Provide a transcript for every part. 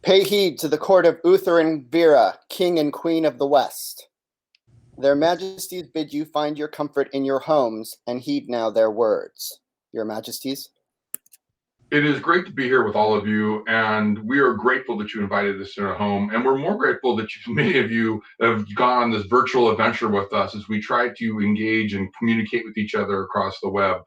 Pay heed to the court of Uther and Vera, king and queen of the West. Their majesties bid you find your comfort in your homes, and heed now their words. Your majesties. It is great to be here with all of you, and we are grateful that you invited us in our home, and we're more grateful that many of you have gone on this virtual adventure with us as we try to engage and communicate with each other across the web.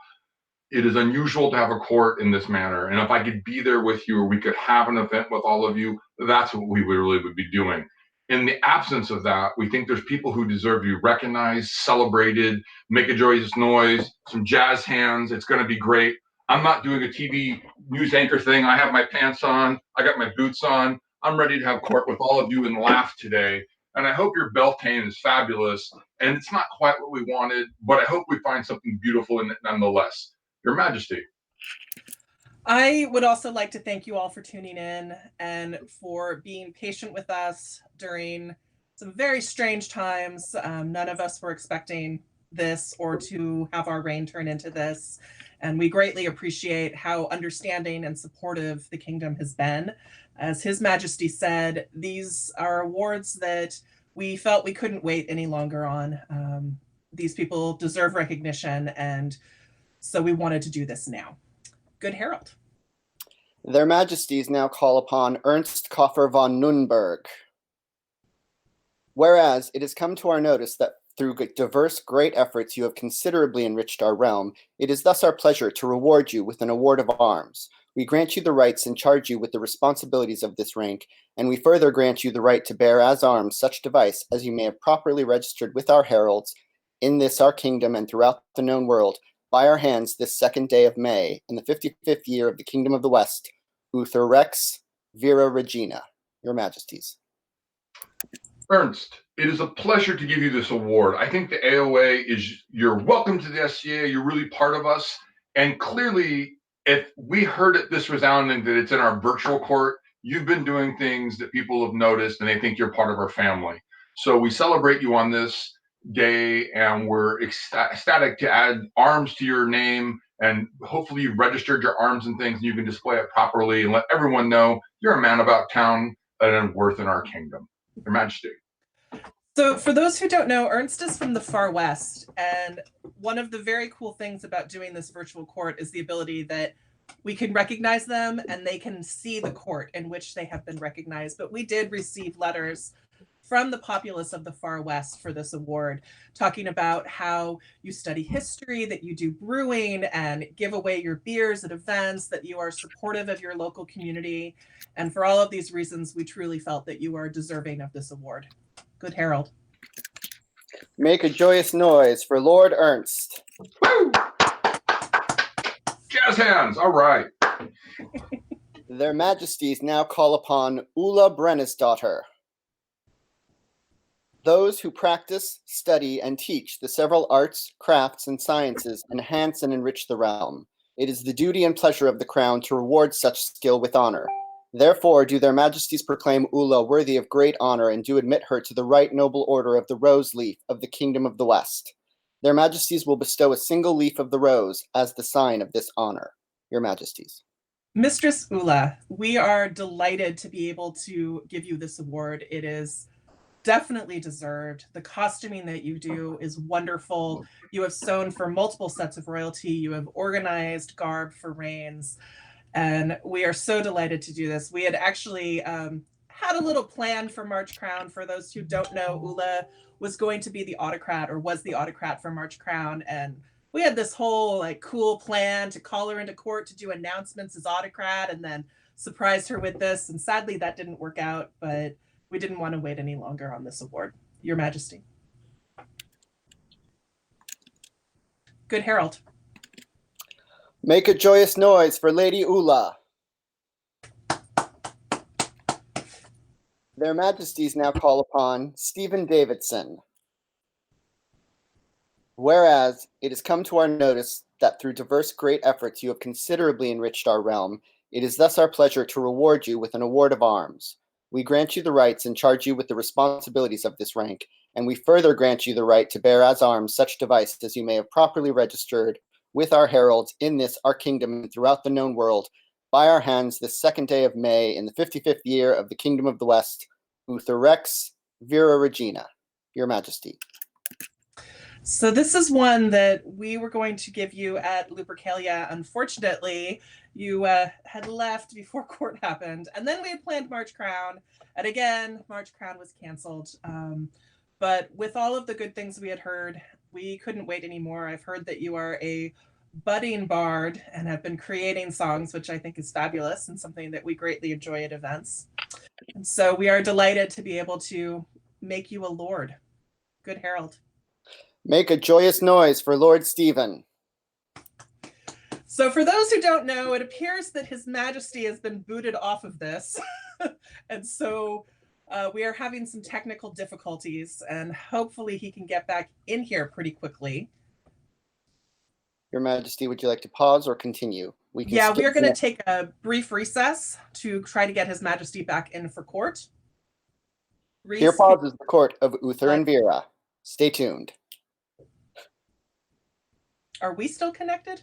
It is unusual to have a court in this manner, and if I could be there with you or we could have an event with all of you, that's what we really would be doing. In the absence of that, we think there's people who deserve to be recognized, celebrated, make a joyous noise, some jazz hands. It's going to be great. I'm not doing a TV news anchor thing. I have my pants on. I got my boots on. I'm ready to have court with all of you and laugh today. And I hope your Beltane is fabulous. And it's not quite what we wanted, but I hope we find something beautiful in it nonetheless. Your Majesty. I would also like to thank you all for tuning in and for being patient with us during some very strange times. None of us were expecting this or to have our reign turn into this. And we greatly appreciate how understanding and supportive the kingdom has been. As His Majesty said, these are awards that we felt we couldn't wait any longer on. These people deserve recognition, and so we wanted to do this now. Good Herald. Their Majesties now call upon Ernst Koffer von Nürnberg. Whereas it has come to our notice that through diverse great efforts you have considerably enriched our realm, it is thus our pleasure to reward you with an award of arms. We grant you the rights and charge you with the responsibilities of this rank, and we further grant you the right to bear as arms such device as you may have properly registered with our heralds in this our kingdom and throughout the known world, by our hands this 2nd day of May, in the 55th year of the Kingdom of the West, Uther Rex, Vera Regina. Your Majesties. Ernst, it is a pleasure to give you this award. I think the AOA is, you're welcome to the SCA, you're really part of us, and clearly, if we heard it this resounding that it's in our virtual court, you've been doing things that people have noticed and they think you're part of our family. So we celebrate you on this day, and we're ecstatic to add arms to your name, and hopefully you've registered your arms and things and you can display it properly and let everyone know you're a man about town and worth in our kingdom. Your Majesty. So for those who don't know, Ernst is from the far west, and one of the very cool things about doing this virtual court is the ability that we can recognize them and they can see the court in which they have been recognized. But we did receive letters from the populace of the far west for this award, talking about how you study history, that you do brewing and give away your beers at events, that you are supportive of your local community. And for all of these reasons, we truly felt that you are deserving of this award. Good Herald. Make a joyous noise for Lord Ernst. Woo! Jazz hands, all right. Their Majesties now call upon Oola Brennisdottir. Those who practice, study, and teach the several arts, crafts, and sciences enhance and enrich the realm. It is the duty and pleasure of the crown to reward such skill with honor. Therefore do their Majesties proclaim Oola worthy of great honor and do admit her to the right noble order of the Rose Leaf of the Kingdom of the West. Their Majesties will bestow a single leaf of the rose as the sign of this honor. Your Majesties. Mistress Oola, we are delighted to be able to give you this award. It is definitely deserved. The costuming that you do is wonderful. You have sewn for multiple sets of royalty. You have organized garb for reigns. And we are so delighted to do this. We had actually had a little plan for March Crown. For those who don't know, Oola was going to be the autocrat, or was the autocrat for March Crown. And we had this whole cool plan to call her into court to do announcements as autocrat and then surprise her with this. And sadly, that didn't work out, but we didn't want to wait any longer on this award. Your Majesty. Good Herald. Make a joyous noise for Lady Oola. Their Majesties now call upon Stephen Davidson. Whereas it has come to our notice that through diverse great efforts you have considerably enriched our realm, it is thus our pleasure to reward you with an award of arms. We grant you the rights and charge you with the responsibilities of this rank, and we further grant you the right to bear as arms such device as you may have properly registered with our heralds in this our kingdom and throughout the known world, by our hands this 2nd day of May in the 55th year of the Kingdom of the West, Uther Rex, Vera Regina, Your Majesty. So this is one that we were going to give you at Lupercalia. Unfortunately, you had left before court happened. And then we had planned March Crown. And again, March Crown was canceled. But with all of the good things we had heard, we couldn't wait anymore. I've heard that you are a budding bard and have been creating songs, which I think is fabulous and something that we greatly enjoy at events. And so we are delighted to be able to make you a lord. Good herald. Make a joyous noise for Lord Stephen. So for those who don't know, it appears that His Majesty has been booted off of this. And so we are having some technical difficulties, and hopefully he can get back in here pretty quickly. Your Majesty, would you like to pause or continue? We are going to take a brief recess to try to get His Majesty back in for court. Here pauses the court of Uther and Vera. Stay tuned. Are we still connected?